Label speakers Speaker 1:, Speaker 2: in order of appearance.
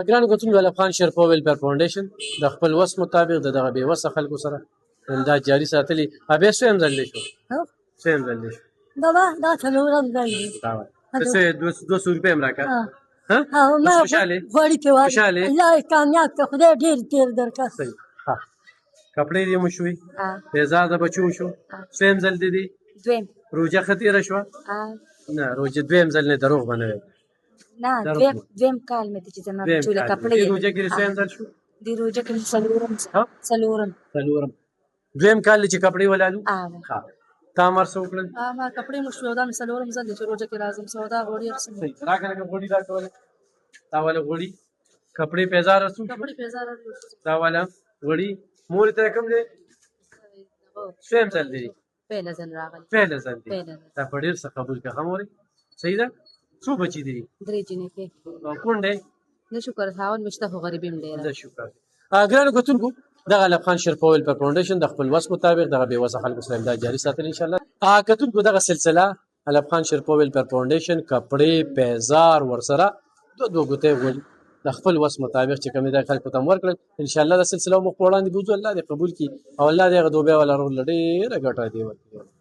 Speaker 1: ګرانو کتونکو د افغان شیرپا ویلفیر فاونډیشن د خپل وس مطابق د دغه بېوسه خلکو سره دا جاري ساتلي. بیا څویم ځل دی شو؟ څویم ځل دی شو؟
Speaker 2: دا څلورم ځل دی.
Speaker 1: څه 200 روپۍ هم راکړه؟
Speaker 2: ما غوړي پې
Speaker 1: خوشحالې؟
Speaker 2: الله یې کامیاب کړه، خدای ډېر تېر درکړه.
Speaker 1: ښه. کپړې دې مو شوې، پیزار د بچو شو، څویم ځل دی دی؟
Speaker 2: دویم.
Speaker 1: روژه ښه تېره شوه؟ نه روژه دویم ځل نه، دروغ به نه وی.
Speaker 2: نه دویم کال مې دی چې زما بچو له کپړې
Speaker 1: دې روژه کې دې څویم ځل شو؟
Speaker 2: دې روژه کې مې څلورم.
Speaker 1: دویم کال دی چې کپړې ولالو؟ ښه. تا مر څه وکړل؟
Speaker 2: ما کپړې مو شوې او دا مې څلورم ځل دی چې روژه کې راځم. سودا غوړي هر څه
Speaker 1: راکړه لږه غوړي راکړه ولې تا والا غوړي کپړې پیزار رسو تا والا غوړي مور ته کوم دی؟ څویم ځل دی؟
Speaker 2: پهله ځل راغلی.
Speaker 1: پهله ځل دی. دا په ډېر څه قبول کړه ښه مورې. صحیح ده. څو بچي دي؟
Speaker 2: 3 جنکۍ.
Speaker 1: کوم دی؟
Speaker 2: د شکر خاوند مې شته خو غریبي مې ډېره.
Speaker 1: د شکر. ګرانو کتونکو دغه افغان شیرپا ویلفیر فاونډیشن د خپل وس مطابق دغه بېوسه خلکو سره امداد جاري ساتل انشاءالله. کتونکو دغه سلسله افغان شیرپا ویلفیر فاونډیشن کپړې پیزار ورسره دوه ګوتې غوړي د خپل وس مطابق چې کوم دی خلکو ته هم ورکړل. انشاءالله د سلسله مخ په وړاندې بوځو، الله دې قبول کړي او الله دې هغه دوبیا والا رول ډېره ګټه دې ورکړي.